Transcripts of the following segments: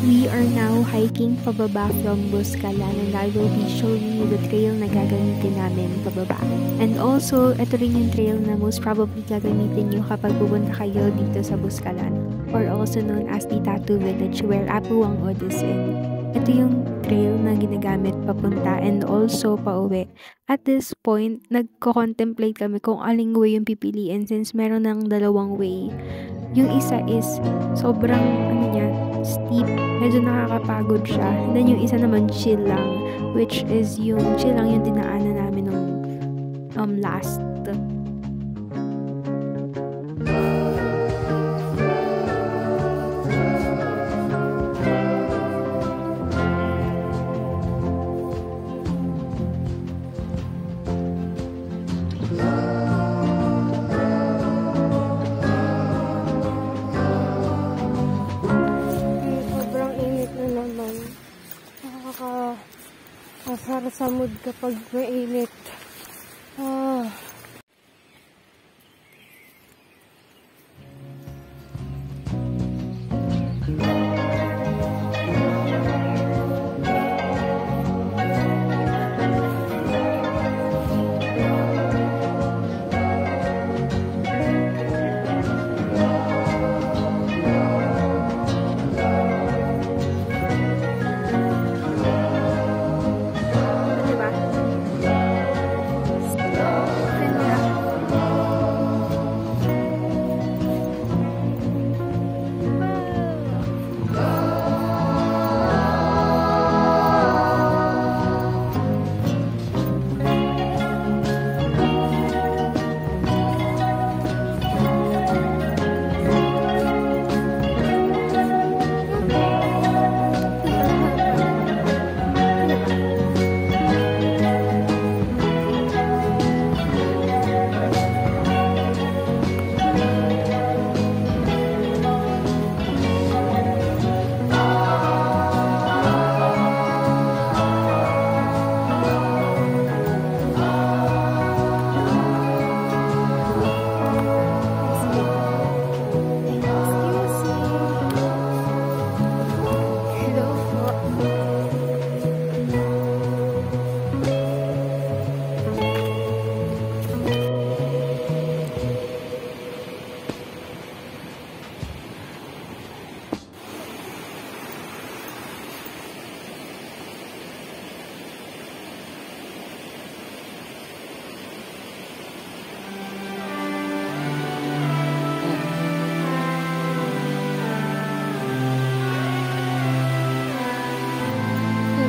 We are now hiking pababa from Buscalan and I will be showing you the trail na gagamitin namin pababa. And also, ito rin yung trail na most probably gagamitin nyo kapag pupunta kayo dito sa Buscalan, or also known as the Tattoo Village where Apuang Od is in. Ito yung trail na ginagamit papunta and also pauwi. At this point, nagko-contemplate kami kung aling way yung pipiliin since meron ng dalawang way. Yung isa is sobrang steep, medyo nakakapagod siya. And then yung isa naman chill lang, which is yung chill lang yung dinaanan namin nung last. Nakakasar sa mood kapag mainit.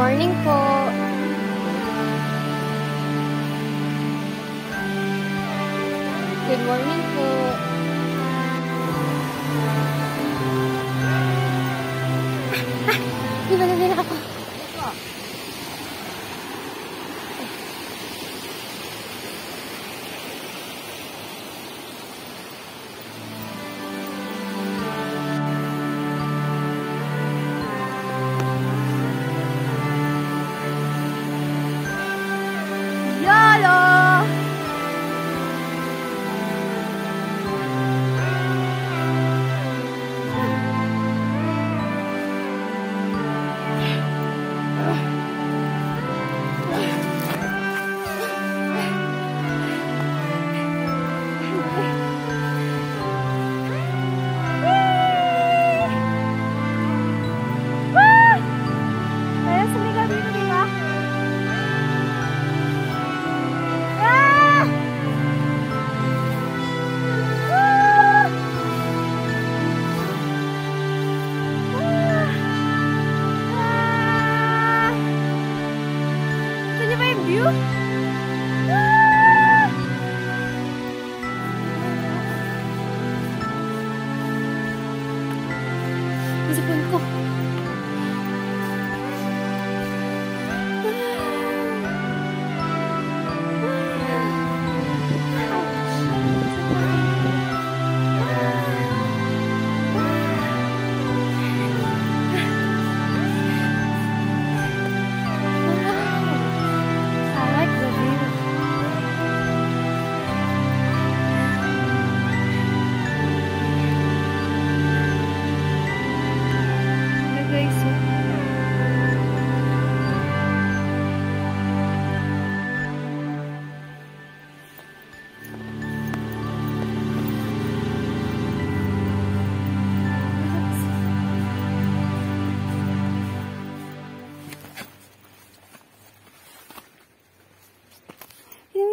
morning po. Good morning po. Di ba na ako? Sipon ko.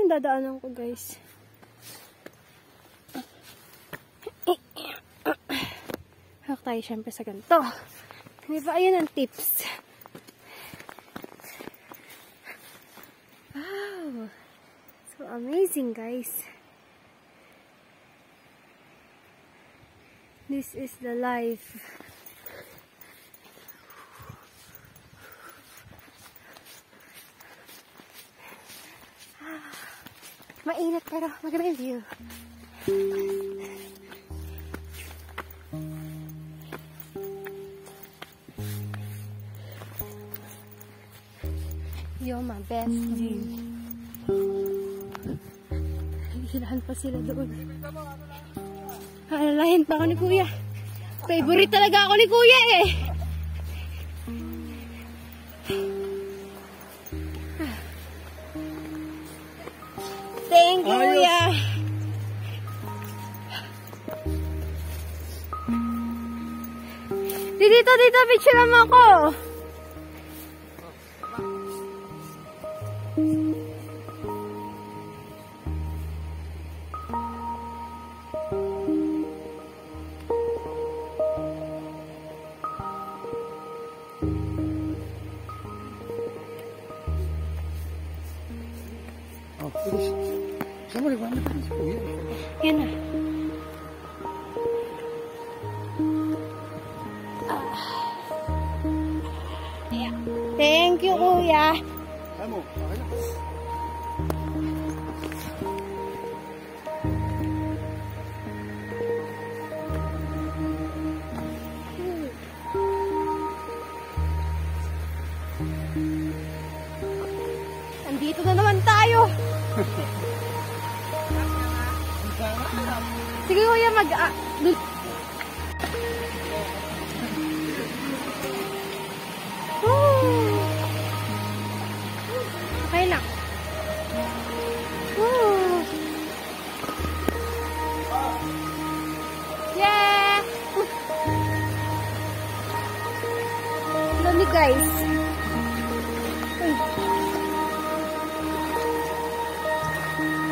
Dadaanan ko, guys. Hak tayo syempre sa ganito. Di ba? Ayun ang tips. Wow! So amazing, guys. This is the life. Mainit pero maganda yung view. You're my bestie. Hilahan pa sila doon. Alalayan pa ako ni Kuya. Favorite talaga ako ni Kuya eh. Thank you, Kuya. Dito, picture mo ako. Oh, please. Somebody run the fence. Oh, yeah. Yan na. Thank you, Kuya. Amo, okay na. Andito na naman tayo. Sige, Kuya, okay lang. Yeah! Lamig, guys.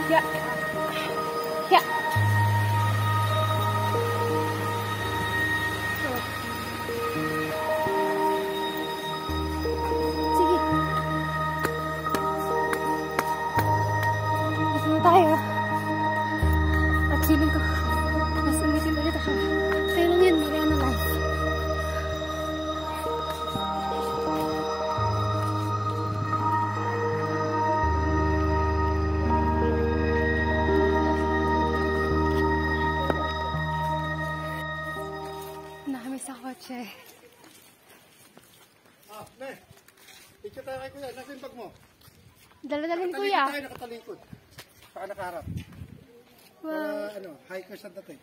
Yeah. Yeah. Sige. kami sa kotse. Ne. Picture tayo kay kuya. Nasa yung bag mo? Dala-dala ni Nakatalingkod Kuya. tayo, nakatalikod. Saka nakaharap. Wow. Para, hikers ang dating.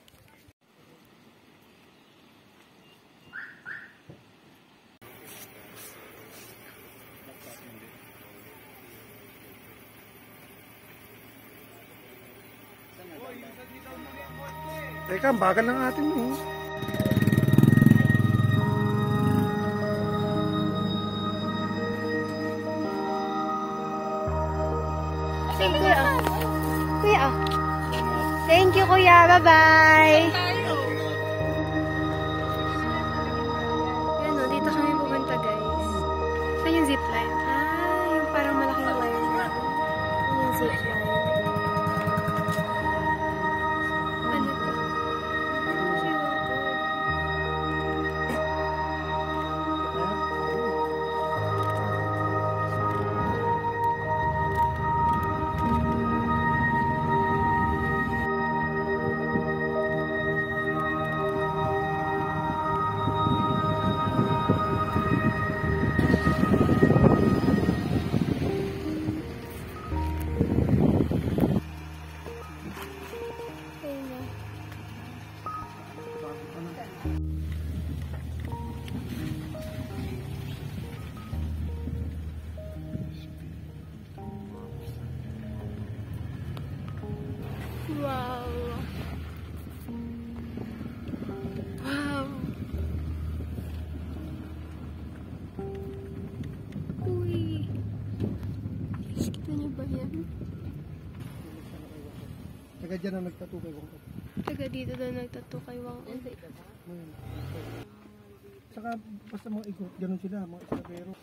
Teka, ang bagal ng ating mo. Thank you, Kuya. Kuya. Thank you, Kuya. Bye-bye. Yan o, dito kami pupunta, guys. Saan yung zipline? Yung parang malaking wire. Yan yung zipline. Ano to? Ayun na. Wow. Wow. Uy. Kita niyo ba yan? Taga dyan ang nagtattoo kay Wong. Taga dito na nagtattoo kay Wang Un. Saka basta mga ikot, ganun sila, mga estradero.